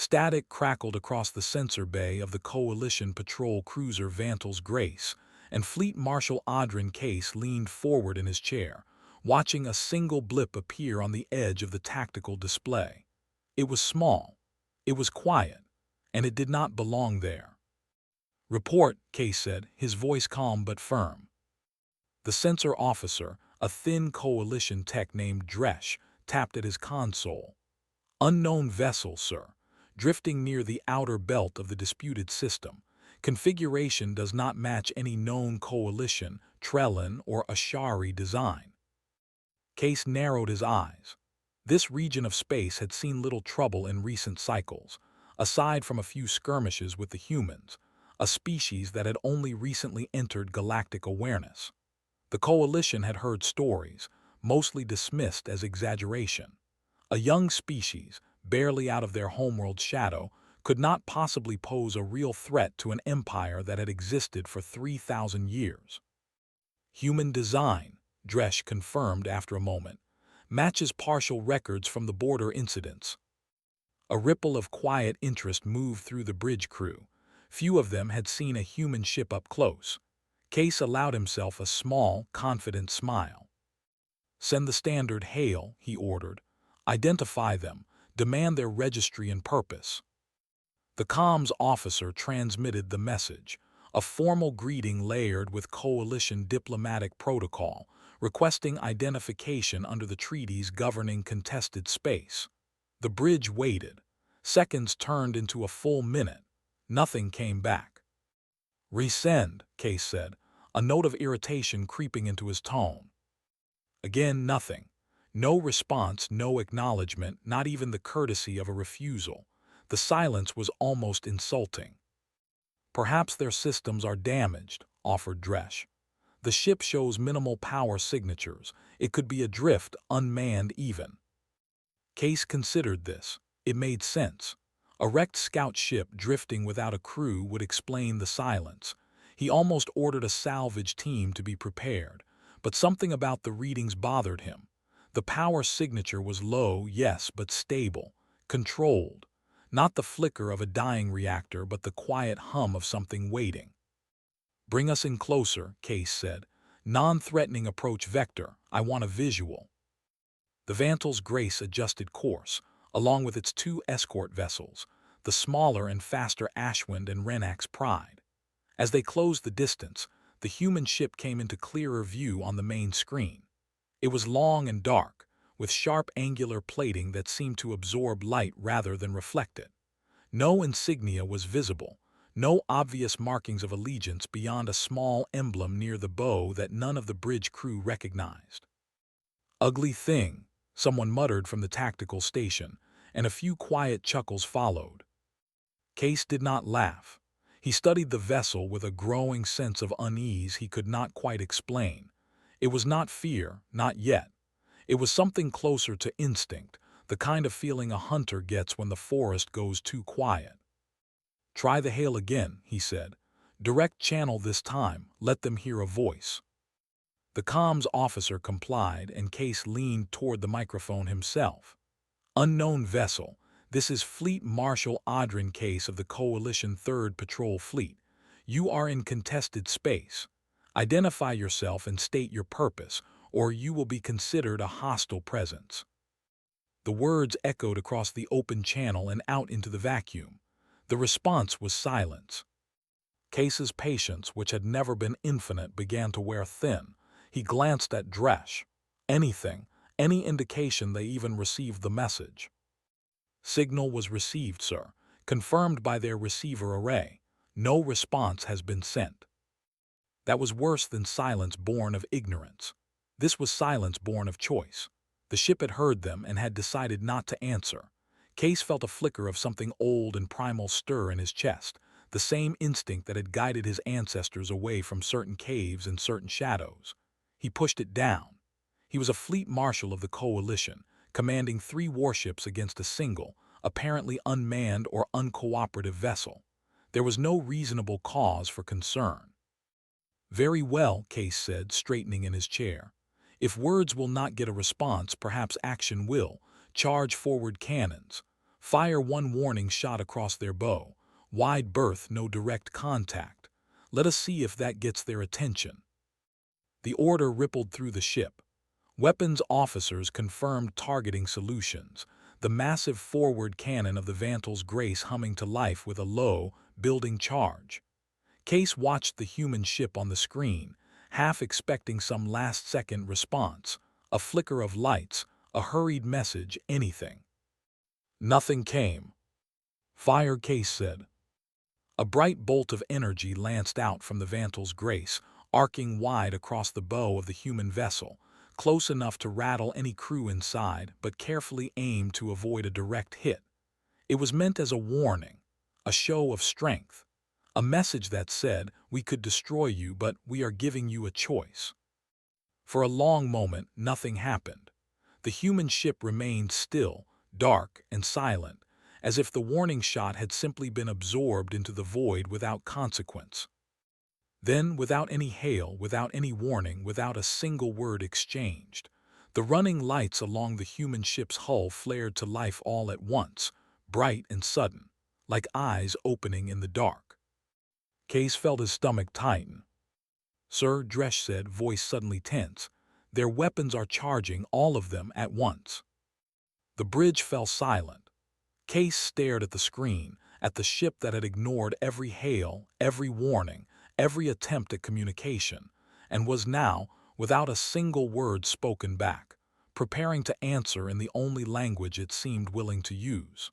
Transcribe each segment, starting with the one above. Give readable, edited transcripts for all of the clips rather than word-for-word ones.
Static crackled across the sensor bay of the Coalition patrol cruiser Vantel's Grace, and Fleet Marshal Adrian Case leaned forward in his chair, watching a single blip appear on the edge of the tactical display. It was small, it was quiet, and it did not belong there. "Report," Case said, his voice calm but firm. The sensor officer, a thin Coalition tech named Dresch, tapped at his console. "Unknown vessel, sir, drifting near the outer belt of the disputed system. Configuration does not match any known Coalition, Trellin, or Ashari design." Case narrowed his eyes. This region of space had seen little trouble in recent cycles, aside from a few skirmishes with the humans, a species that had only recently entered galactic awareness. The Coalition had heard stories, mostly dismissed as exaggeration. A young species, barely out of their homeworld's shadow, could not possibly pose a real threat to an empire that had existed for 3,000 years. "Human design," Dresch confirmed after a moment, "matches partial records from the border incidents." A ripple of quiet interest moved through the bridge crew. Few of them had seen a human ship up close. Case allowed himself a small, confident smile. "Send the standard hail," he ordered. "Identify them. Demand their registry and purpose." The comms officer transmitted the message, a formal greeting layered with Coalition diplomatic protocol, requesting identification under the treaties governing contested space. The bridge waited. Seconds turned into a full minute. Nothing came back. "Resend," Case said, a note of irritation creeping into his tone. Again nothing. No response, no acknowledgement, not even the courtesy of a refusal. The silence was almost insulting. "Perhaps their systems are damaged," offered Dresch. "The ship shows minimal power signatures. It could be adrift, unmanned even." Case considered this. It made sense. A wrecked scout ship drifting without a crew would explain the silence. He almost ordered a salvage team to be prepared, but something about the readings bothered him. The power signature was low, yes, but stable, controlled. Not the flicker of a dying reactor, but the quiet hum of something waiting. "Bring us in closer," Case said. "Non-threatening approach vector. I want a visual." The Vantel's Grace adjusted course, along with its two escort vessels, the smaller and faster Ashwind and Renax Pride. As they closed the distance, the human ship came into clearer view on the main screen. It was long and dark, with sharp angular plating that seemed to absorb light rather than reflect it. No insignia was visible, no obvious markings of allegiance beyond a small emblem near the bow that none of the bridge crew recognized. "Ugly thing," someone muttered from the tactical station, and a few quiet chuckles followed. Case did not laugh. He studied the vessel with a growing sense of unease he could not quite explain. It was not fear, not yet. It was something closer to instinct, the kind of feeling a hunter gets when the forest goes too quiet. "Try the hail again," he said. "Direct channel this time, let them hear a voice." The comms officer complied, and Case leaned toward the microphone himself. "Unknown vessel. This is Fleet Marshal Adrian Case of the Coalition 3rd Patrol Fleet. You are in contested space. Identify yourself and state your purpose, or you will be considered a hostile presence." The words echoed across the open channel and out into the vacuum. The response was silence. Case's patience, which had never been infinite, began to wear thin. He glanced at Dresch. Anything, any indication they even received the message. "Signal was received, sir. Confirmed by their receiver array. No response has been sent." That was worse than silence born of ignorance. This was silence born of choice. The ship had heard them and had decided not to answer. Case felt a flicker of something old and primal stir in his chest, the same instinct that had guided his ancestors away from certain caves and certain shadows. He pushed it down. He was a fleet marshal of the Coalition, commanding 3 warships against a single, apparently unmanned or uncooperative vessel. There was no reasonable cause for concern. "Very well," Case said, straightening in his chair. "If words will not get a response, perhaps action will. Charge forward cannons. Fire one warning shot across their bow. Wide berth, no direct contact. Let us see if that gets their attention. The order rippled through the ship. Weapons officers confirmed targeting solutions, the massive forward cannon of the Vantal's Grace humming to life with a low, building charge. Case watched the human ship on the screen, half expecting some last-second response, a flicker of lights, a hurried message, anything. Nothing came. Fire, Case said. A bright bolt of energy lanced out from the Vantal's Grace, arcing wide across the bow of the human vessel, close enough to rattle any crew inside, but carefully aimed to avoid a direct hit. It was meant as a warning, a show of strength, a message that said, we could destroy you, but we are giving you a choice. For a long moment, nothing happened. The human ship remained still, dark and silent, as if the warning shot had simply been absorbed into the void without consequence. Then, without any hail, without any warning, without a single word exchanged, the running lights along the human ship's hull flared to life all at once, bright and sudden, like eyes opening in the dark. Case felt his stomach tighten. "Sir," Dresch said, voice suddenly tense, "their weapons are charging, all of them at once." The bridge fell silent. Case stared at the screen, at the ship that had ignored every hail, every warning, every attempt at communication, and was now, without a single word spoken back, preparing to answer in the only language it seemed willing to use.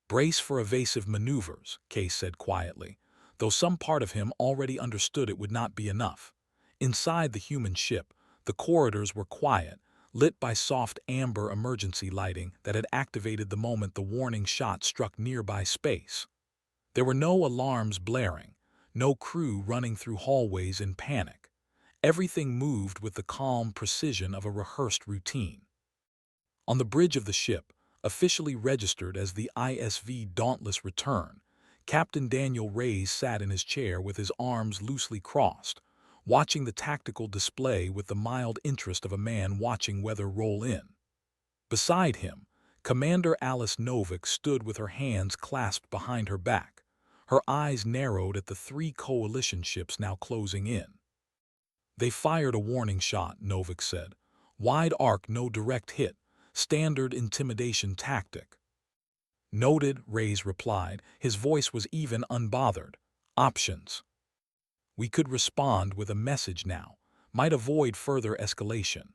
"Brace for evasive maneuvers," Case said quietly, though some part of him already understood it would not be enough. Inside the human ship, the corridors were quiet, lit by soft amber emergency lighting that had activated the moment the warning shot struck nearby space. There were no alarms blaring, no crew running through hallways in panic. Everything moved with the calm precision of a rehearsed routine. On the bridge of the ship, officially registered as the ISV Dauntless Return, Captain Daniel Reyes sat in his chair with his arms loosely crossed, watching the tactical display with the mild interest of a man watching weather roll in. Beside him, Commander Alice Novik stood with her hands clasped behind her back, her eyes narrowed at the 3 coalition ships now closing in. "They fired a warning shot," Novik said. "Wide arc, no direct hit. Standard intimidation tactic." "Noted," Reyes replied. His voice was even unbothered. "Options. We could respond with a message now, might avoid further escalation."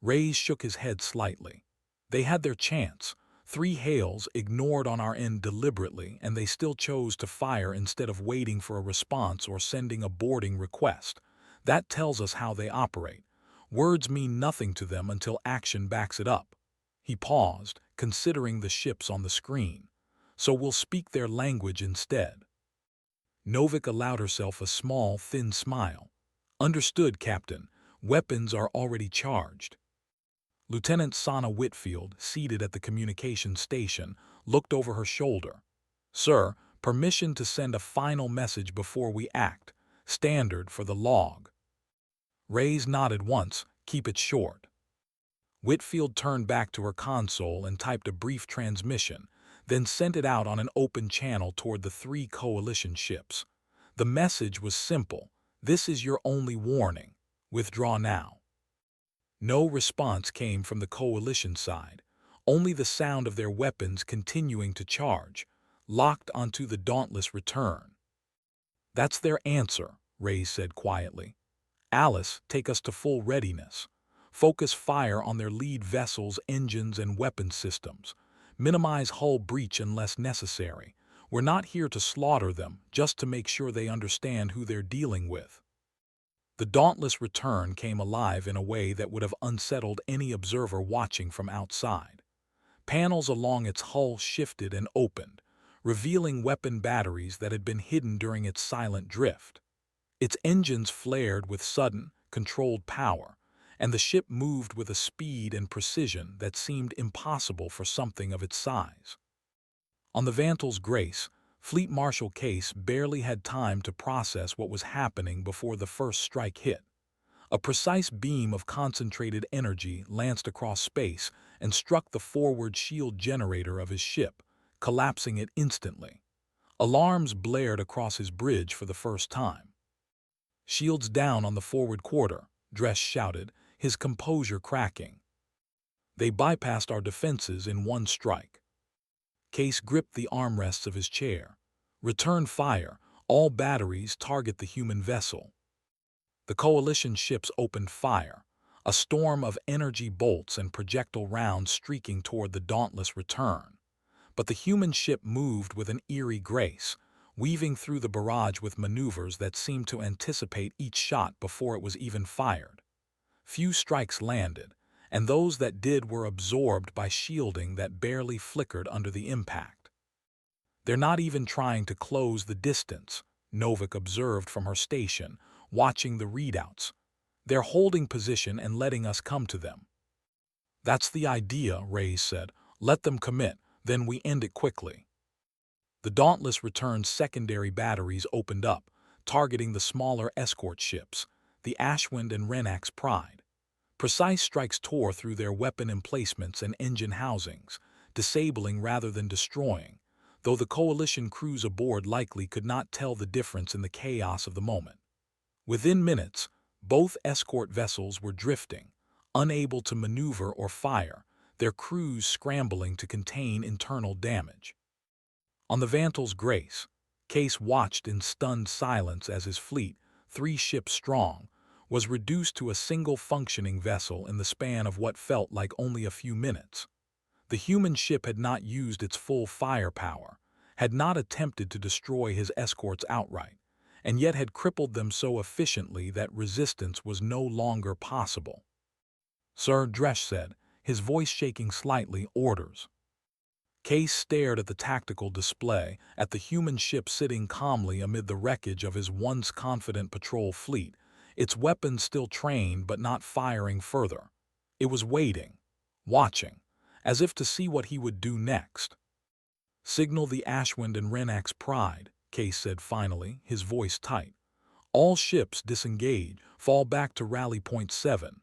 Reyes shook his head slightly. They had their chance. 3 hails ignored on our end deliberately, and they still chose to fire instead of waiting for a response or sending a boarding request. That tells us how they operate. Words mean nothing to them until action backs it up. He paused, considering the ships on the screen. "So we'll speak their language instead." Novik allowed herself a small, thin smile. "Understood, Captain. Weapons are already charged." Lieutenant Sana Whitfield, seated at the communications station, looked over her shoulder. "Sir, permission to send a final message before we act. Standard for the log." Reyes nodded once. "Keep it short." Whitfield turned back to her console and typed a brief transmission, then sent it out on an open channel toward the 3 coalition ships. The message was simple. "This is your only warning. Withdraw now." No response came from the coalition side, only the sound of their weapons continuing to charge, locked onto the Dauntless Return. "That's their answer," Reyes said quietly. "Alice, take us to full readiness. Focus fire on their lead vessels, engines, and weapon systems. Minimize hull breach unless necessary. We're not here to slaughter them, just to make sure they understand who they're dealing with." The Dauntless Return came alive in a way that would have unsettled any observer watching from outside. Panels along its hull shifted and opened, revealing weapon batteries that had been hidden during its silent drift. Its engines flared with sudden, controlled power, and the ship moved with a speed and precision that seemed impossible for something of its size. On the Vantal's Grace, Fleet Marshal Case barely had time to process what was happening before the first strike hit. A precise beam of concentrated energy lanced across space and struck the forward shield generator of his ship, collapsing it instantly. Alarms blared across his bridge for the first time. "Shields down on the forward quarter," Dresch shouted, his composure cracking. "They bypassed our defenses in one strike." Case gripped the armrests of his chair. "Return fire. All batteries target the human vessel." The coalition ships opened fire, a storm of energy bolts and projectile rounds streaking toward the dauntless return. But the human ship moved with an eerie grace, weaving through the barrage with maneuvers that seemed to anticipate each shot before it was even fired. Few strikes landed, and those that did were absorbed by shielding that barely flickered under the impact. "They're not even trying to close the distance," Novik observed from her station, watching the readouts. "They're holding position and letting us come to them." "That's the idea," Reyes said. "Let them commit, then we end it quickly." The Dauntless Return's secondary batteries opened up, targeting the smaller escort ships, the Ashwind and Renax Pride. Precise strikes tore through their weapon emplacements and engine housings, disabling rather than destroying, though the coalition crews aboard likely could not tell the difference in the chaos of the moment. Within minutes, both escort vessels were drifting, unable to maneuver or fire, their crews scrambling to contain internal damage. On the Vantal's Grace, Case watched in stunned silence as his fleet, 3 ships strong, was reduced to a single functioning vessel in the span of what felt like only a few minutes. The human ship had not used its full firepower, had not attempted to destroy his escorts outright, and yet had crippled them so efficiently that resistance was no longer possible. "Sir," Dresch said, his voice shaking slightly, "orders." Case stared at the tactical display, at the human ship sitting calmly amid the wreckage of his once confident patrol fleet, its weapons still trained but not firing further. It was waiting, watching, as if to see what he would do next. "Signal the Ashwind and Renax Pride," Case said finally, his voice tight. "All ships disengage, fall back to Rally Point 7.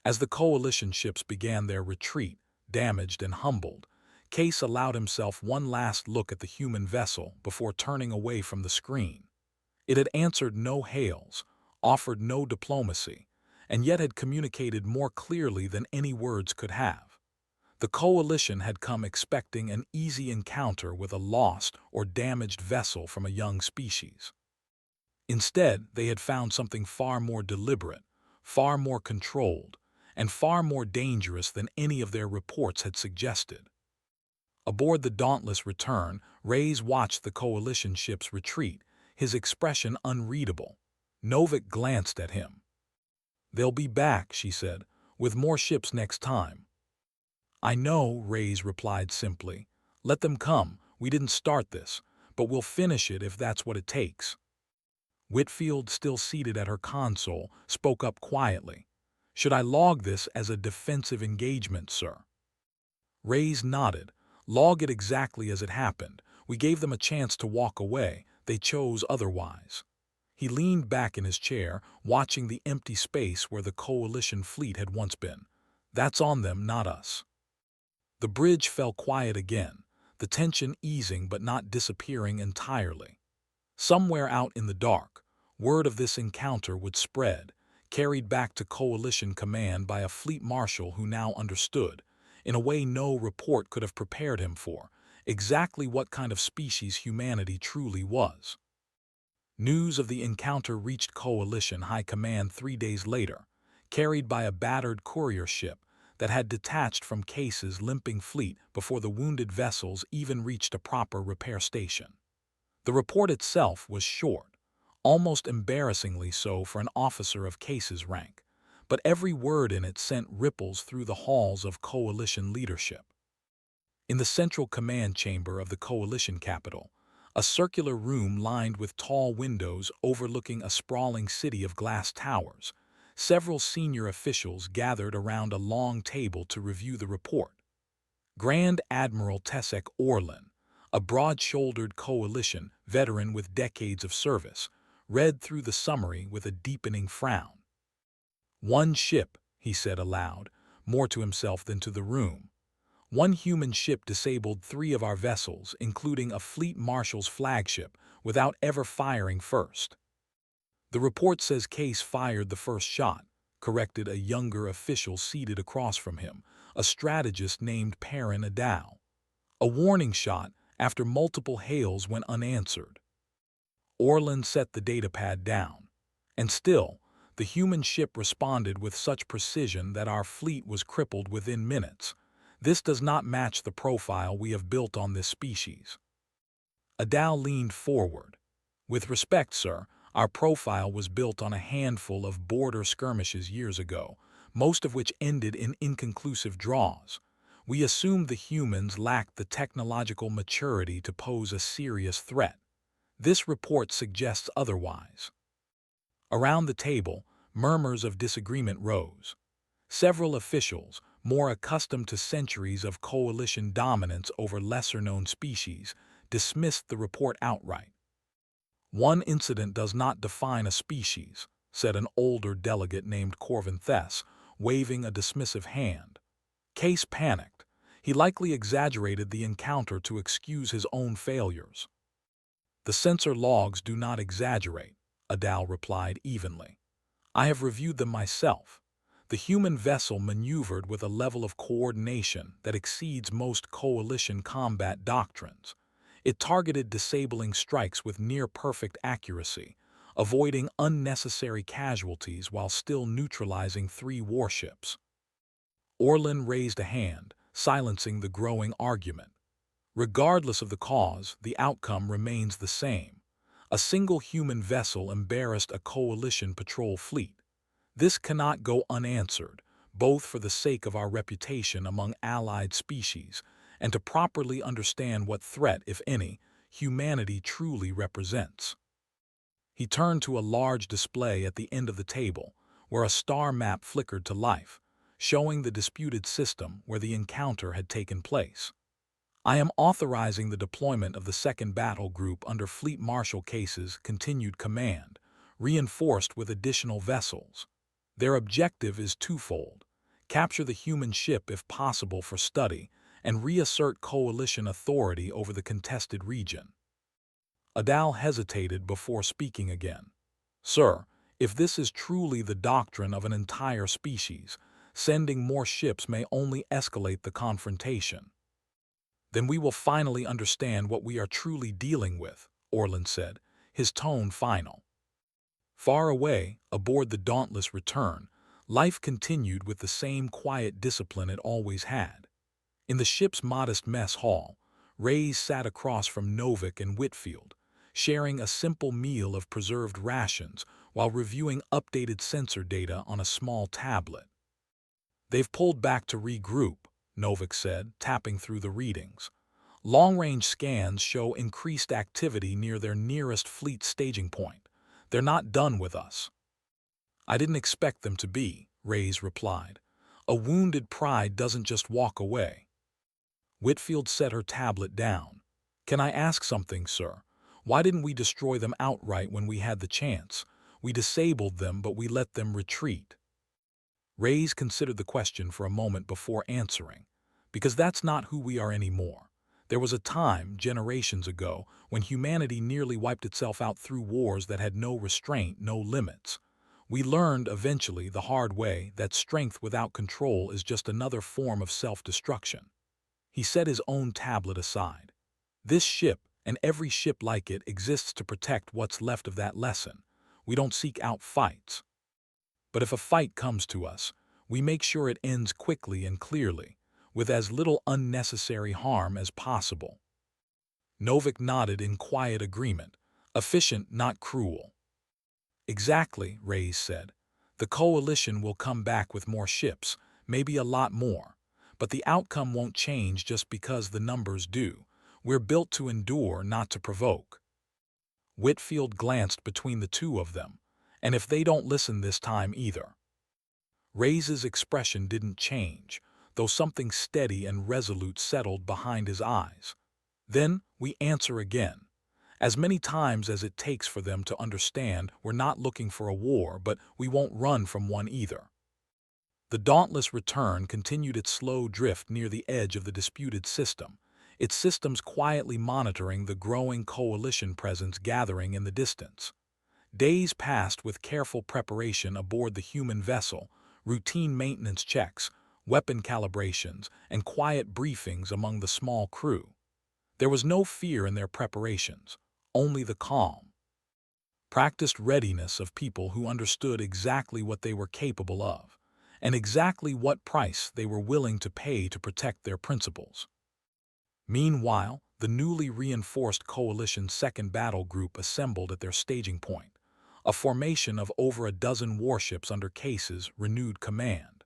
As the coalition ships began their retreat, damaged and humbled, Case allowed himself one last look at the human vessel before turning away from the screen. It had answered no hails, offered no diplomacy, and yet had communicated more clearly than any words could have. The coalition had come expecting an easy encounter with a lost or damaged vessel from a young species. Instead, they had found something far more deliberate, far more controlled, and far more dangerous than any of their reports had suggested. Aboard the Dauntless Return, Reyes watched the coalition ships retreat, his expression unreadable. Novik glanced at him. "They'll be back," she said, "with more ships next time." "I know," Reyes replied simply. "Let them come. We didn't start this, but we'll finish it if that's what it takes." Whitfield, still seated at her console, spoke up quietly. "Should I log this as a defensive engagement, sir?" Reyes nodded. "Log it exactly as it happened. We gave them a chance to walk away. They chose otherwise." He leaned back in his chair, watching the empty space where the coalition fleet had once been. "That's on them, not us." The bridge fell quiet again, the tension easing but not disappearing entirely. Somewhere out in the dark, word of this encounter would spread, carried back to coalition command by a fleet marshal who now understood, in a way no report could have prepared him for, exactly what kind of species humanity truly was. News of the encounter reached coalition high command 3 days later, carried by a battered courier ship that had detached from Case's limping fleet before the wounded vessels even reached a proper repair station. The report itself was short, almost embarrassingly so for an officer of Case's rank, but every word in it sent ripples through the halls of coalition leadership. In the central command chamber of the coalition capital, a circular room lined with tall windows overlooking a sprawling city of glass towers, several senior officials gathered around a long table to review the report. Grand Admiral Tesek Orlin, a broad-shouldered coalition veteran with decades of service, read through the summary with a deepening frown. One ship, he said aloud, more to himself than to the room. One human ship disabled 3 of our vessels, including a fleet marshal's flagship, without ever firing first. The report says Case fired the first shot, corrected a younger official seated across from him, a strategist named Perrin Adao. A warning shot after multiple hails went unanswered. Orland set the datapad down. And still, the human ship responded with such precision that our fleet was crippled within minutes. This does not match the profile we have built on this species. Adao leaned forward. With respect, sir, our profile was built on a handful of border skirmishes years ago, most of which ended in inconclusive draws. We assumed the humans lacked the technological maturity to pose a serious threat. This report suggests otherwise. Around the table, murmurs of disagreement rose. Several officials, more accustomed to centuries of coalition dominance over lesser-known species, dismissed the report outright. One incident does not define a species, said an older delegate named Corvin Thess, waving a dismissive hand. Case panicked. He likely exaggerated the encounter to excuse his own failures. The sensor logs do not exaggerate, Adao replied evenly. I have reviewed them myself. The human vessel maneuvered with a level of coordination that exceeds most coalition combat doctrines. It targeted disabling strikes with near-perfect accuracy, avoiding unnecessary casualties while still neutralizing 3 warships. Orland raised a hand, silencing the growing argument. Regardless of the cause, the outcome remains the same. A single human vessel embarrassed a coalition patrol fleet. This cannot go unanswered, both for the sake of our reputation among allied species and to properly understand what threat, if any, humanity truly represents. He turned to a large display at the end of the table, where a star map flickered to life, showing the disputed system where the encounter had taken place. I am authorizing the deployment of the 2nd Battle Group under Fleet Marshal Case's continued command, reinforced with additional vessels. Their objective is twofold: capture the human ship if possible for study, and reassert coalition authority over the contested region. Adao hesitated before speaking again. Sir, if this is truly the doctrine of an entire species, sending more ships may only escalate the confrontation. Then we will finally understand what we are truly dealing with, Orland said, his tone final. Far away, aboard the dauntless Return, life continued with the same quiet discipline it always had. In the ship's modest mess hall, Reyes sat across from Novick and Whitfield, sharing a simple meal of preserved rations while reviewing updated sensor data on a small tablet. They've pulled back to regroup, Novick said, tapping through the readings. Long-range scans show increased activity near their nearest fleet staging point. They're not done with us. I didn't expect them to be, Reyes replied. A wounded pride doesn't just walk away. Whitfield set her tablet down. Can I ask something, sir? Why didn't we destroy them outright when we had the chance? We disabled them, but we let them retreat. Reyes considered the question for a moment before answering. Because that's not who we are anymore. There was a time, generations ago, when humanity nearly wiped itself out through wars that had no restraint, no limits. We learned eventually the hard way that strength without control is just another form of self-destruction. He set his own tablet aside. This ship, and every ship like it, exists to protect what's left of that lesson. We don't seek out fights. But if a fight comes to us, we make sure it ends quickly and clearly, with as little unnecessary harm as possible. Novick nodded in quiet agreement, efficient, not cruel. Exactly, Reyes said. The coalition will come back with more ships, maybe a lot more. But the outcome won't change just because the numbers do. We're built to endure, not to provoke. Whitfield glanced between the two of them, and if they don't listen this time either. Reyes's expression didn't change, though something steady and resolute settled behind his eyes. Then we answer again. As many times as it takes for them to understand we're not looking for a war, but we won't run from one either. The Dauntless Return continued its slow drift near the edge of the disputed system, its systems quietly monitoring the growing coalition presence gathering in the distance. Days passed with careful preparation aboard the human vessel, routine maintenance checks, weapon calibrations, and quiet briefings among the small crew. There was no fear in their preparations, only the calm, practiced readiness of people who understood exactly what they were capable of, and exactly what price they were willing to pay to protect their principles. Meanwhile, the newly reinforced Coalition's second battle group assembled at their staging point, a formation of over a dozen warships under Case's renewed command.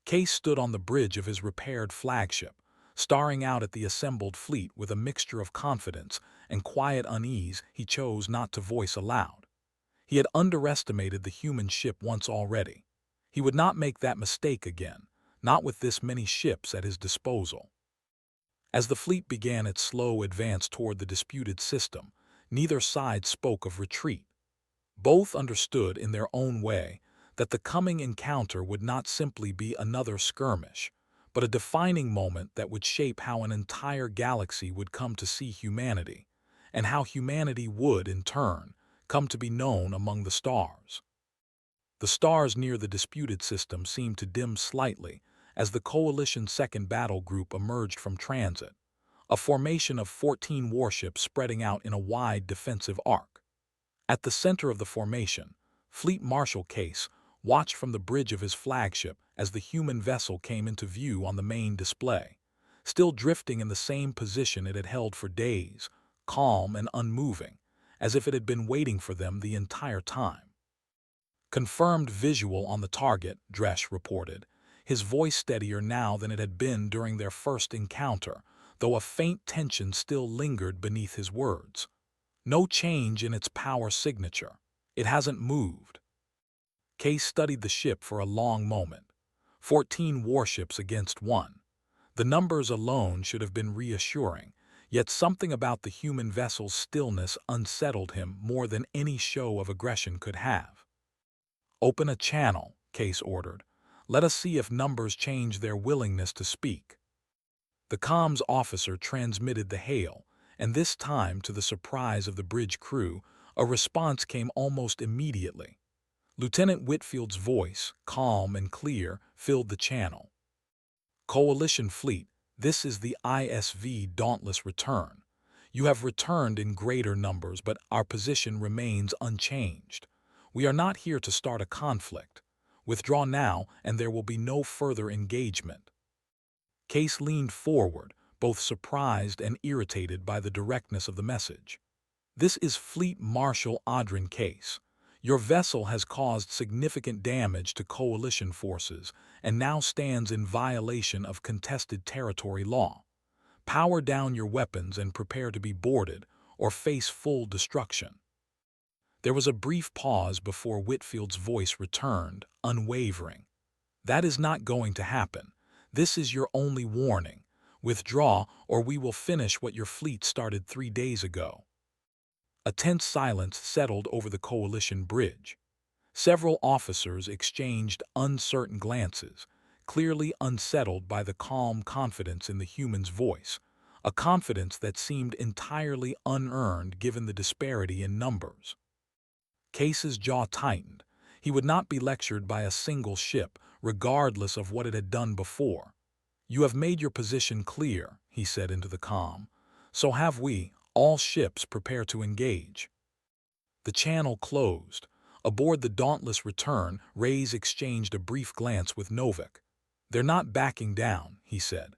Case stood on the bridge of his repaired flagship, staring out at the assembled fleet with a mixture of confidence and quiet unease he chose not to voice aloud. He had underestimated the human ship once already. He would not make that mistake again, not with this many ships at his disposal. As the fleet began its slow advance toward the disputed system, neither side spoke of retreat. Both understood in their own way that the coming encounter would not simply be another skirmish, but a defining moment that would shape how an entire galaxy would come to see humanity, and how humanity would, in turn, come to be known among the stars. The stars near the disputed system seemed to dim slightly as the Coalition's second battle group emerged from transit, a formation of 14 warships spreading out in a wide defensive arc. At the center of the formation, Fleet Marshal Case watched from the bridge of his flagship as the human vessel came into view on the main display, still drifting in the same position it had held for days, calm and unmoving, as if it had been waiting for them the entire time. Confirmed visual on the target, Dresch reported, his voice steadier now than it had been during their first encounter, though a faint tension still lingered beneath his words. No change in its power signature. It hasn't moved. Case studied the ship for a long moment. 14 warships against one. The numbers alone should have been reassuring, yet something about the human vessel's stillness unsettled him more than any show of aggression could have. "Open a channel," Case ordered. "Let us see if numbers change their willingness to speak." The comms officer transmitted the hail, and this time, to the surprise of the bridge crew, a response came almost immediately. Lieutenant Whitfield's voice, calm and clear, filled the channel. "Coalition Fleet, this is the ISV Dauntless Return. You have returned in greater numbers, but our position remains unchanged. We are not here to start a conflict. Withdraw now, and there will be no further engagement." Case leaned forward, both surprised and irritated by the directness of the message. "This is Fleet Marshal Adrian Case. Your vessel has caused significant damage to Coalition forces and now stands in violation of contested territory law. Power down your weapons and prepare to be boarded or face full destruction." There was a brief pause before Whitfield's voice returned, unwavering. "That is not going to happen. This is your only warning. Withdraw, or we will finish what your fleet started 3 days ago." A tense silence settled over the Coalition bridge. Several officers exchanged uncertain glances, clearly unsettled by the calm confidence in the human's voice, a confidence that seemed entirely unearned given the disparity in numbers. Case's jaw tightened. He would not be lectured by a single ship, regardless of what it had done before. "You have made your position clear," he said into the comm. "So have we. All ships prepare to engage." The channel closed. Aboard the Dauntless Return, Reyes exchanged a brief glance with Novik. "They're not backing down," he said.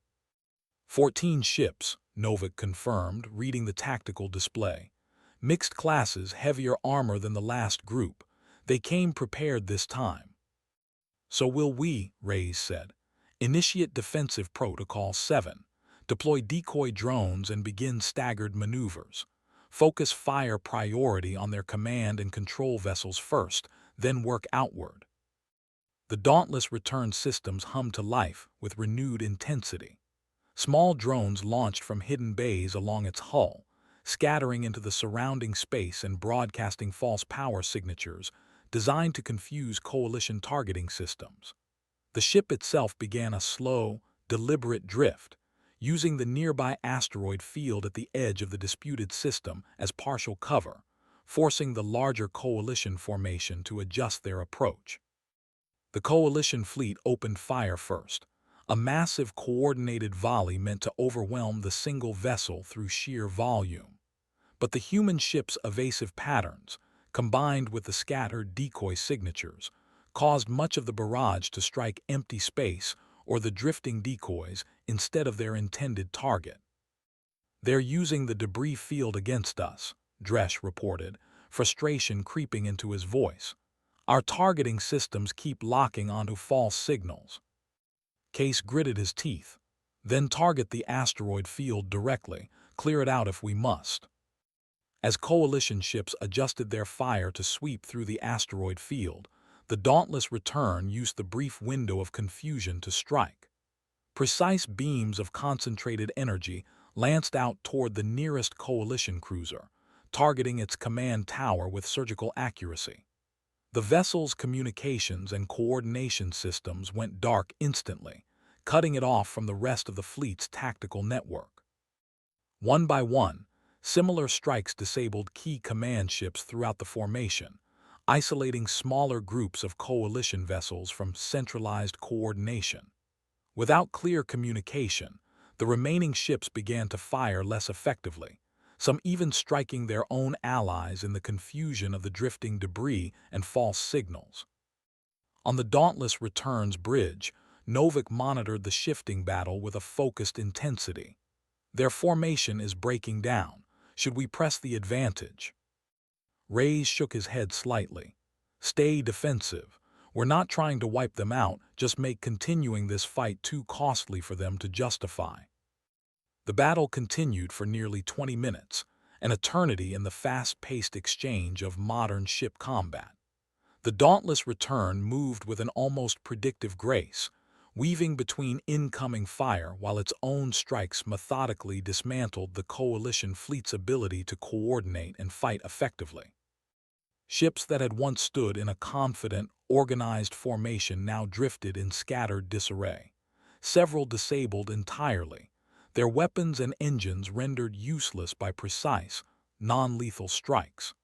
14 ships, Novik confirmed, reading the tactical display. "Mixed classes, heavier armor than the last group. They came prepared this time." "So will we," Reyes said. "Initiate Defensive Protocol 7. Deploy decoy drones and begin staggered maneuvers. Focus fire priority on their command and control vessels first, then work outward." The Dauntless Return systems hummed to life with renewed intensity. Small drones launched from hidden bays along its hull, scattering into the surrounding space and broadcasting false power signatures designed to confuse Coalition targeting systems. The ship itself began a slow, deliberate drift, using the nearby asteroid field at the edge of the disputed system as partial cover, forcing the larger coalition formation to adjust their approach. The coalition fleet opened fire first, a massive coordinated volley meant to overwhelm the single vessel through sheer volume. But the human ship's evasive patterns, combined with the scattered decoy signatures, caused much of the barrage to strike empty space or the drifting decoys instead of their intended target. "They're using the debris field against us," Dresch reported, frustration creeping into his voice. "Our targeting systems keep locking onto false signals." Case gritted his teeth. "Then target the asteroid field directly, clear it out if we must." As coalition ships adjusted their fire to sweep through the asteroid field, the dauntless return used the brief window of confusion to strike. Precise beams of concentrated energy lanced out toward the nearest coalition cruiser, targeting its command tower with surgical accuracy. The vessel's communications and coordination systems went dark instantly, cutting it off from the rest of the fleet's tactical network. One by one, similar strikes disabled key command ships throughout the formation, isolating smaller groups of coalition vessels from centralized coordination. Without clear communication, the remaining ships began to fire less effectively, some even striking their own allies in the confusion of the drifting debris and false signals. On the dauntless Return's bridge, Novik monitored the shifting battle with a focused intensity. "Their formation is breaking down. Should we press the advantage?" Reyes shook his head slightly. "Stay defensive. We're not trying to wipe them out, just make continuing this fight too costly for them to justify." The battle continued for nearly 20 minutes, an eternity in the fast-paced exchange of modern ship combat. The dauntless Return moved with an almost predictive grace, weaving between incoming fire while its own strikes methodically dismantled the coalition fleet's ability to coordinate and fight effectively. Ships that had once stood in a confident, organized formation now drifted in scattered disarray. Several disabled entirely, their weapons and engines rendered useless by precise, non-lethal strikes.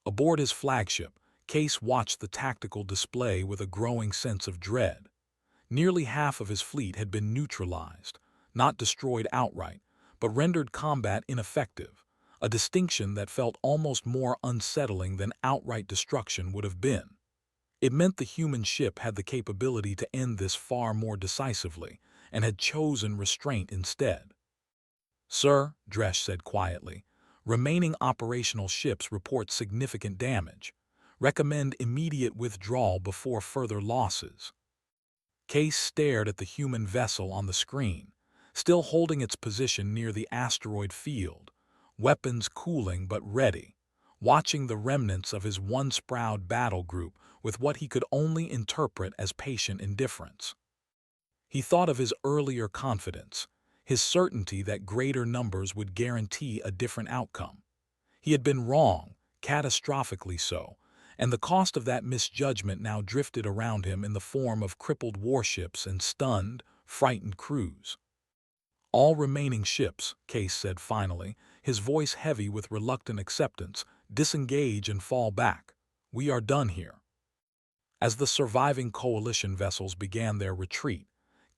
Aboard his flagship, Case watched the tactical display with a growing sense of dread. Nearly half of his fleet had been neutralized, not destroyed outright, but rendered combat ineffective, a distinction that felt almost more unsettling than outright destruction would have been. It meant the human ship had the capability to end this far more decisively, and had chosen restraint instead. "Sir," Dresch said quietly, "remaining operational ships report significant damage. Recommend immediate withdrawal before further losses." Case stared at the human vessel on the screen, still holding its position near the asteroid field, weapons cooling but ready, watching the remnants of his once-proud battle group with what he could only interpret as patient indifference. He thought of his earlier confidence, his certainty that greater numbers would guarantee a different outcome. He had been wrong, catastrophically so, and the cost of that misjudgment now drifted around him in the form of crippled warships and stunned, frightened crews. "All remaining ships," Case said finally, his voice heavy with reluctant acceptance, "disengage and fall back. We are done here." As the surviving coalition vessels began their retreat,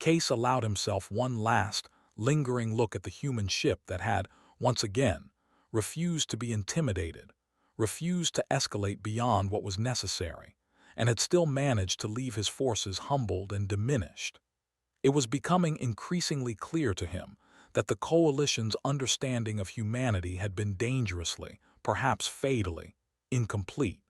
Case allowed himself one last, lingering look at the human ship that had, once again, refused to be intimidated, refused to escalate beyond what was necessary, and had still managed to leave his forces humbled and diminished. It was becoming increasingly clear to him that the coalition's understanding of humanity had been dangerously, perhaps fatally, incomplete.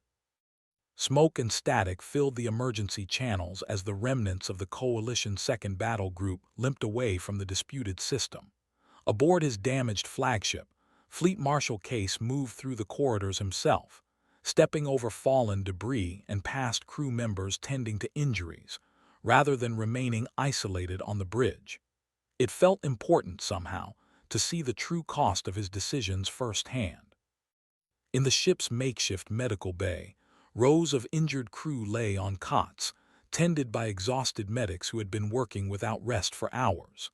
Smoke and static filled the emergency channels as the remnants of the coalition's second battle group limped away from the disputed system. Aboard his damaged flagship, Fleet Marshal Case moved through the corridors himself, stepping over fallen debris and past crew members tending to injuries, rather than remaining isolated on the bridge. It felt important, somehow, to see the true cost of his decisions firsthand. In the ship's makeshift medical bay, rows of injured crew lay on cots, tended by exhausted medics who had been working without rest for hours.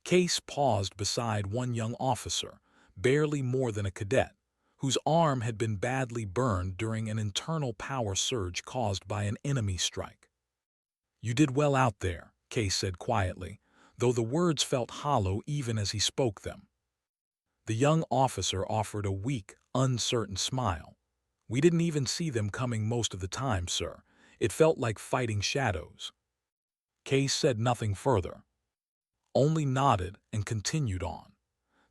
Case paused beside one young officer, barely more than a cadet, whose arm had been badly burned during an internal power surge caused by an enemy strike. "You did well out there," Case said quietly, though the words felt hollow even as he spoke them. The young officer offered a weak, uncertain smile. "We didn't even see them coming most of the time, sir. It felt like fighting shadows." Case said nothing further, only nodded and continued on.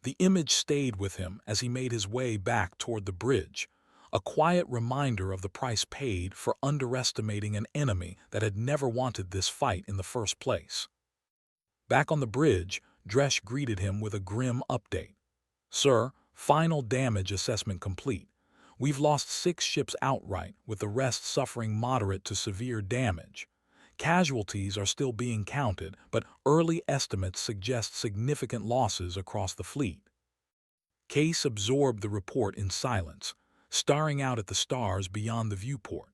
The image stayed with him as he made his way back toward the bridge, a quiet reminder of the price paid for underestimating an enemy that had never wanted this fight in the first place. Back on the bridge, Dresch greeted him with a grim update. "Sir, final damage assessment complete. We've lost 6 ships outright, with the rest suffering moderate to severe damage. Casualties are still being counted, but early estimates suggest significant losses across the fleet." Case absorbed the report in silence, staring out at the stars beyond the viewport.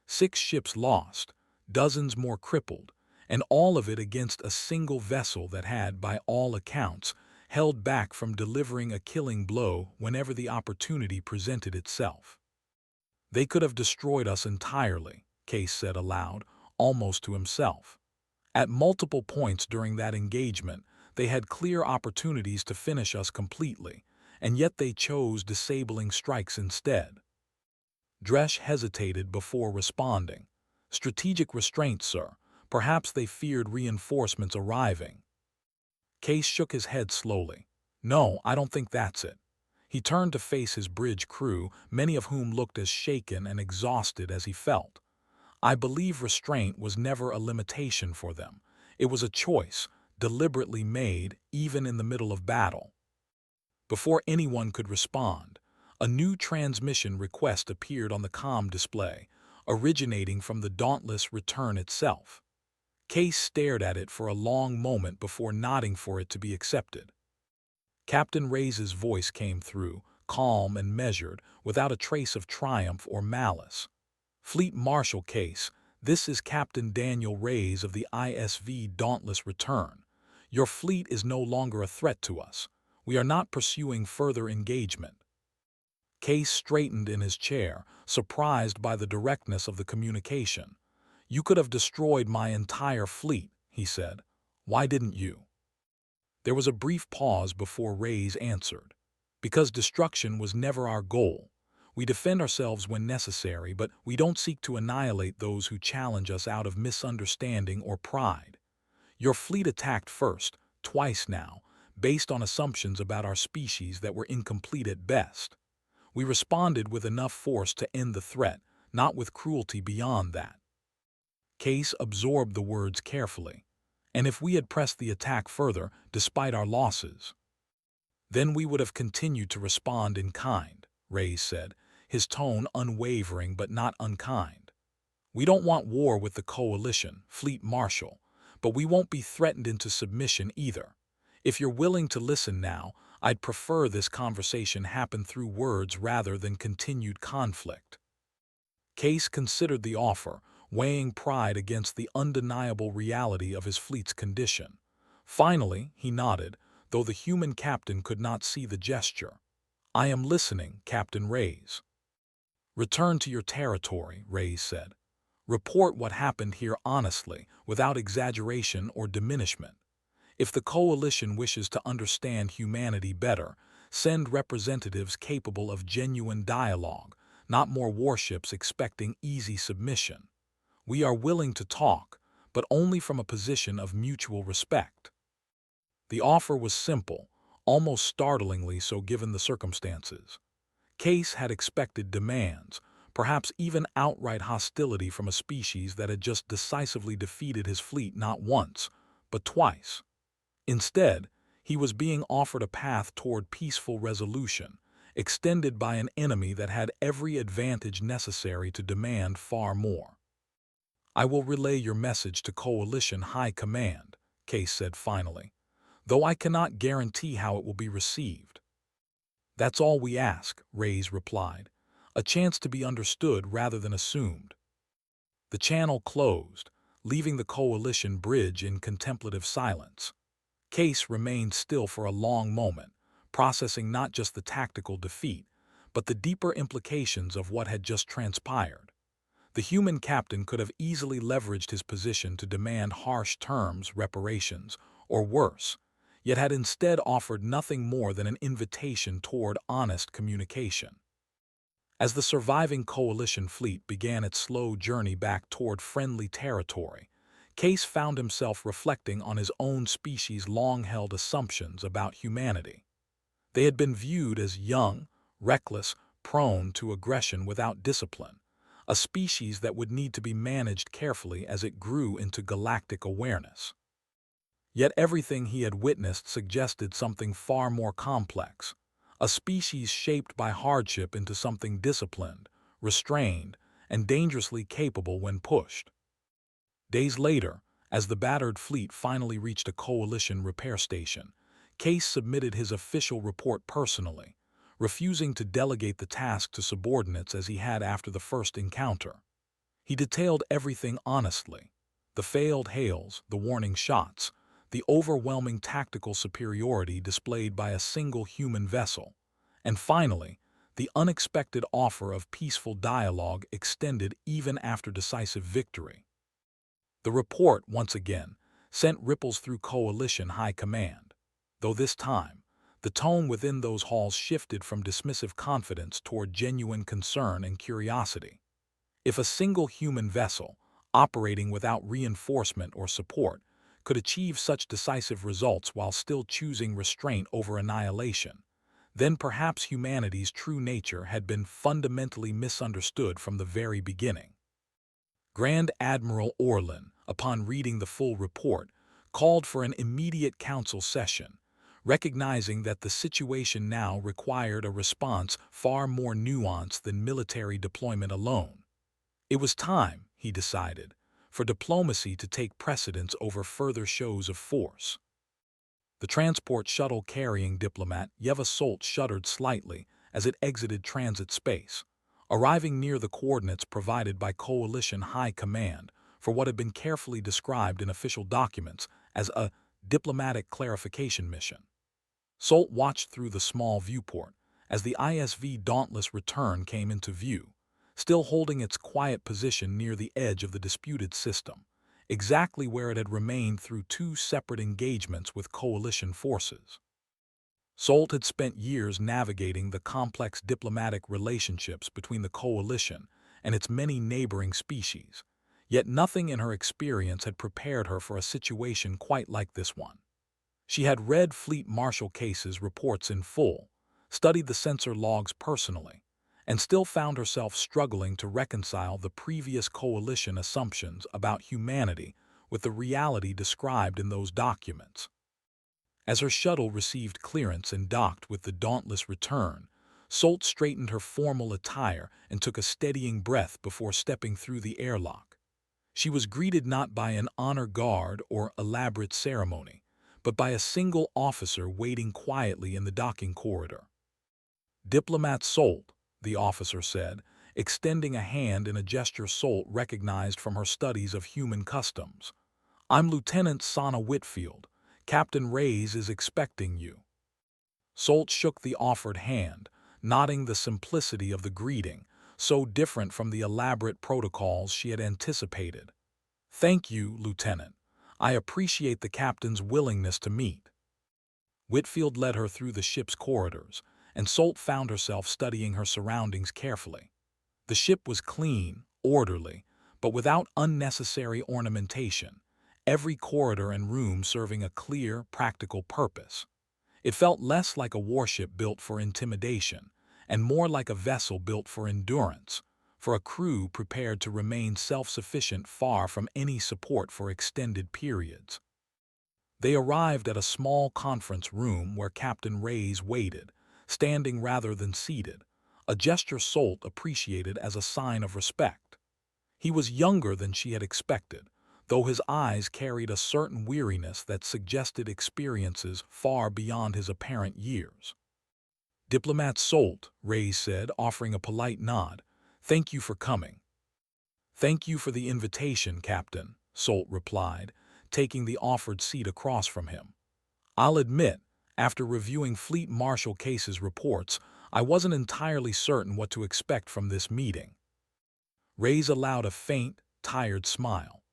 6 ships lost, dozens more crippled, and all of it against a single vessel that had, by all accounts, held back from delivering a killing blow whenever the opportunity presented itself. "They could have destroyed us entirely," Case said aloud, almost to himself. "At multiple points during that engagement, they had clear opportunities to finish us completely, and yet they chose disabling strikes instead." Dresch hesitated before responding. "Strategic restraint, sir. Perhaps they feared reinforcements arriving." Case shook his head slowly. "No, I don't think that's it." He turned to face his bridge crew, many of whom looked as shaken and exhausted as he felt. "I believe restraint was never a limitation for them. It was a choice, deliberately made, even in the middle of battle." Before anyone could respond, a new transmission request appeared on the comm display, originating from the dauntless return itself. Case stared at it for a long moment before nodding for it to be accepted. Captain Reyes' voice came through, calm and measured, without a trace of triumph or malice. "Fleet Marshal Case, this is Captain Daniel Reyes of the ISV Dauntless Return. Your fleet is no longer a threat to us. We are not pursuing further engagement." Case straightened in his chair, surprised by the directness of the communication. "You could have destroyed my entire fleet," he said. "Why didn't you?" There was a brief pause before Reyes answered. "Because destruction was never our goal. We defend ourselves when necessary, but we don't seek to annihilate those who challenge us out of misunderstanding or pride. Your fleet attacked first, twice now, based on assumptions about our species that were incomplete at best. We responded with enough force to end the threat, not with cruelty beyond that." Case absorbed the words carefully. "And if we had pressed the attack further, despite our losses?" "Then we would have continued to respond in kind," Reyes said, his tone unwavering but not unkind. "We don't want war with the Coalition, Fleet Marshal, but we won't be threatened into submission either. If you're willing to listen now, I'd prefer this conversation happen through words rather than continued conflict." Case considered the offer, weighing pride against the undeniable reality of his fleet's condition. Finally, he nodded, though the human captain could not see the gesture. "I am listening, Captain Reyes." "Return to your territory," Reyes said. "Report what happened here honestly, without exaggeration or diminishment. If the Coalition wishes to understand humanity better, send representatives capable of genuine dialogue, not more warships expecting easy submission. We are willing to talk, but only from a position of mutual respect." The offer was simple, almost startlingly so given the circumstances. Case had expected demands, perhaps even outright hostility from a species that had just decisively defeated his fleet not once, but twice. Instead, he was being offered a path toward peaceful resolution, extended by an enemy that had every advantage necessary to demand far more. "I will relay your message to Coalition High Command," Case said finally, "though I cannot guarantee how it will be received." "That's all we ask," Reyes replied, "a chance to be understood rather than assumed." The channel closed, leaving the coalition bridge in contemplative silence. Case remained still for a long moment, processing not just the tactical defeat, but the deeper implications of what had just transpired. The human captain could have easily leveraged his position to demand harsh terms, reparations, or worse, yet had instead offered nothing more than an invitation toward honest communication. As the surviving coalition fleet began its slow journey back toward friendly territory, Case found himself reflecting on his own species' long-held assumptions about humanity. They had been viewed as young, reckless, prone to aggression without discipline, a species that would need to be managed carefully as it grew into galactic awareness. Yet everything he had witnessed suggested something far more complex, a species shaped by hardship into something disciplined, restrained, and dangerously capable when pushed. Days later, as the battered fleet finally reached a coalition repair station, Case submitted his official report personally, refusing to delegate the task to subordinates as he had after the first encounter. He detailed everything honestly: the failed hails, the warning shots, the overwhelming tactical superiority displayed by a single human vessel, and finally, the unexpected offer of peaceful dialogue extended even after decisive victory. The report, once again, sent ripples through coalition high command, though this time, the tone within those halls shifted from dismissive confidence toward genuine concern and curiosity. If a single human vessel, operating without reinforcement or support, could achieve such decisive results while still choosing restraint over annihilation, then perhaps humanity's true nature had been fundamentally misunderstood from the very beginning. Grand Admiral Orlin, upon reading the full report, called for an immediate council session, recognizing that the situation now required a response far more nuanced than military deployment alone. It was time, he decided, for diplomacy to take precedence over further shows of force. The transport shuttle carrying diplomat Yeva Solt shuddered slightly as it exited transit space, arriving near the coordinates provided by Coalition High Command for what had been carefully described in official documents as a diplomatic clarification mission. Solt watched through the small viewport as the ISV Dauntless Return came into view, still holding its quiet position near the edge of the disputed system, exactly where it had remained through two separate engagements with coalition forces. Solt had spent years navigating the complex diplomatic relationships between the coalition and its many neighboring species, yet nothing in her experience had prepared her for a situation quite like this one. She had read Fleet Marshal Case's reports in full, studied the sensor logs personally, and still found herself struggling to reconcile the previous coalition assumptions about humanity with the reality described in those documents. As her shuttle received clearance and docked with the Dauntless Return, Solt straightened her formal attire and took a steadying breath before stepping through the airlock. She was greeted not by an honor guard or elaborate ceremony, but by a single officer waiting quietly in the docking corridor. "Diplomat Solt," the officer said, extending a hand in a gesture Solt recognized from her studies of human customs. "I'm Lieutenant Sana Whitfield. Captain Reyes is expecting you." Solt shook the offered hand, nodding the simplicity of the greeting, so different from the elaborate protocols she had anticipated. "Thank you, Lieutenant. I appreciate the captain's willingness to meet." Whitfield led her through the ship's corridors, and Solt found herself studying her surroundings carefully. The ship was clean, orderly, but without unnecessary ornamentation, every corridor and room serving a clear, practical purpose. It felt less like a warship built for intimidation, and more like a vessel built for endurance, for a crew prepared to remain self-sufficient far from any support for extended periods. They arrived at a small conference room where Captain Reyes waited, standing rather than seated, a gesture Solt appreciated as a sign of respect. He was younger than she had expected, though his eyes carried a certain weariness that suggested experiences far beyond his apparent years. "Diplomat Solt," Reyes said, offering a polite nod, "thank you for coming." "Thank you for the invitation, Captain," Solt replied, taking the offered seat across from him. I'll admit, after reviewing Fleet Marshal Case's reports, I wasn't entirely certain what to expect from this meeting. Reyes allowed a faint, tired smile.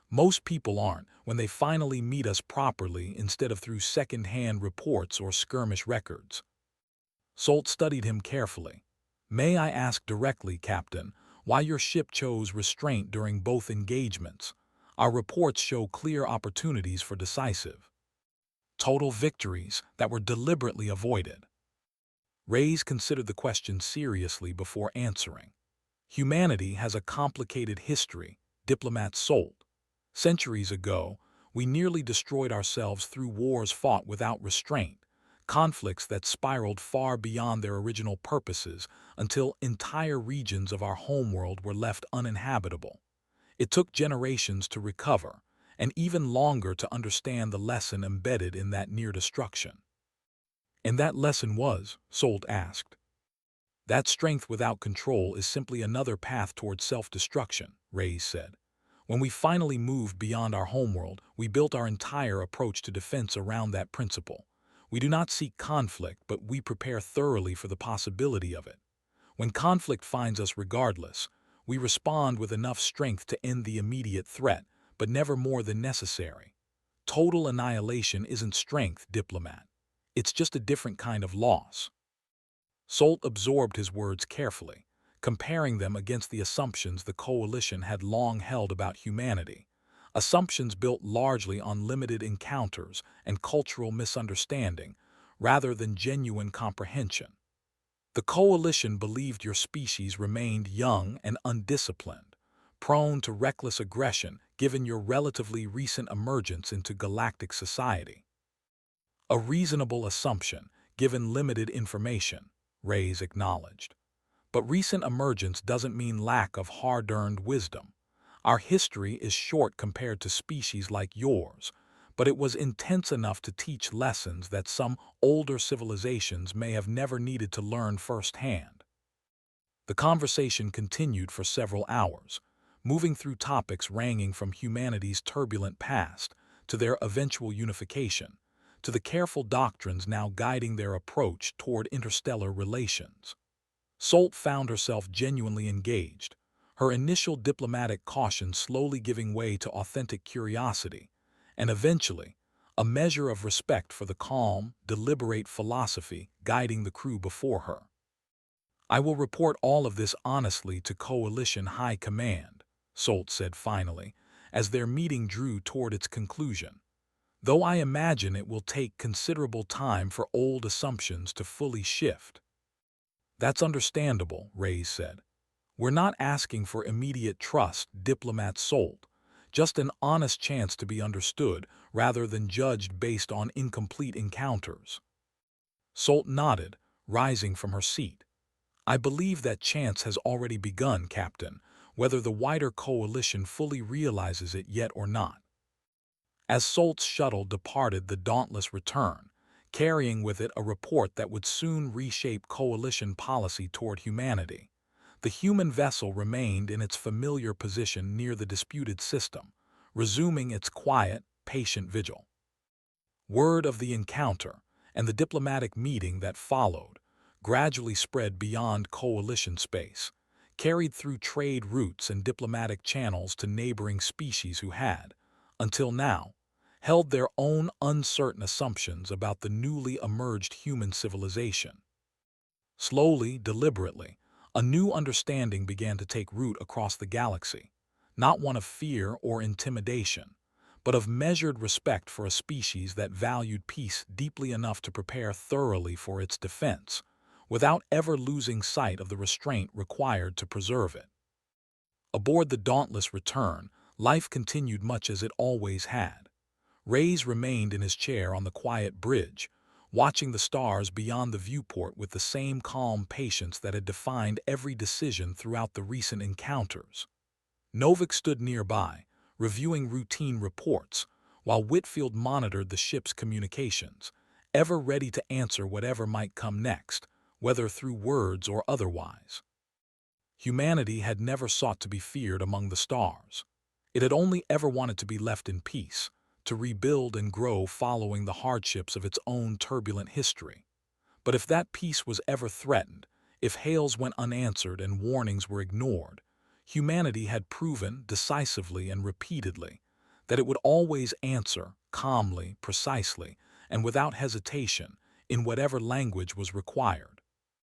Most people aren't when they finally meet us properly instead of through second-hand reports or skirmish records. Solt studied him carefully. May I ask directly, Captain, why your ship chose restraint during both engagements? Our reports show clear opportunities for decisive, total victories that were deliberately avoided. Reyes considered the question seriously before answering. Humanity has a complicated history, Diplomat Solt. Centuries ago, we nearly destroyed ourselves through wars fought without restraint, conflicts that spiraled far beyond their original purposes until entire regions of our homeworld were left uninhabitable. It took generations to recover, and even longer to understand the lesson embedded in that near destruction. And that lesson was, Solt asked. That strength without control is simply another path towards self-destruction, Reyes said. When we finally moved beyond our homeworld, we built our entire approach to defense around that principle. We do not seek conflict, but we prepare thoroughly for the possibility of it. When conflict finds us regardless, we respond with enough strength to end the immediate threat, but never more than necessary. Total annihilation isn't strength, Diplomat. It's just a different kind of loss. Solt absorbed his words carefully, comparing them against the assumptions the Coalition had long held about humanity, assumptions built largely on limited encounters and cultural misunderstanding, rather than genuine comprehension. The Coalition believed your species remained young and undisciplined, prone to reckless aggression given your relatively recent emergence into galactic society. A reasonable assumption, given limited information, Reyes acknowledged. But recent emergence doesn't mean lack of hard-earned wisdom. Our history is short compared to species like yours, but it was intense enough to teach lessons that some older civilizations may have never needed to learn firsthand. The conversation continued for several hours, moving through topics ranging from humanity's turbulent past to their eventual unification, to the careful doctrines now guiding their approach toward interstellar relations. Solt found herself genuinely engaged, her initial diplomatic caution slowly giving way to authentic curiosity, and eventually, a measure of respect for the calm, deliberate philosophy guiding the crew before her. I will report all of this honestly to Coalition High Command, Solt said finally, as their meeting drew toward its conclusion. Though I imagine it will take considerable time for old assumptions to fully shift. That's understandable, Reyes said. We're not asking for immediate trust, Diplomat Solt, just an honest chance to be understood rather than judged based on incomplete encounters. Solt nodded, rising from her seat. I believe that chance has already begun, Captain, whether the wider coalition fully realizes it yet or not. As Solt's shuttle departed the dauntless return, carrying with it a report that would soon reshape coalition policy toward humanity, the human vessel remained in its familiar position near the disputed system, resuming its quiet, patient vigil. Word of the encounter and the diplomatic meeting that followed gradually spread beyond coalition space, carried through trade routes and diplomatic channels to neighboring species who had, until now, held their own uncertain assumptions about the newly emerged human civilization. Slowly, deliberately, a new understanding began to take root across the galaxy, not one of fear or intimidation, but of measured respect for a species that valued peace deeply enough to prepare thoroughly for its defense, without ever losing sight of the restraint required to preserve it. Aboard the dauntless return, life continued much as it always had. Reyes remained in his chair on the quiet bridge, watching the stars beyond the viewport with the same calm patience that had defined every decision throughout the recent encounters. Novik stood nearby, reviewing routine reports, while Whitfield monitored the ship's communications, ever ready to answer whatever might come next, whether through words or otherwise. Humanity had never sought to be feared among the stars. It had only ever wanted to be left in peace, to rebuild and grow following the hardships of its own turbulent history. But if that peace was ever threatened, if hails went unanswered and warnings were ignored, humanity had proven decisively and repeatedly that it would always answer calmly, precisely, and without hesitation in whatever language was required.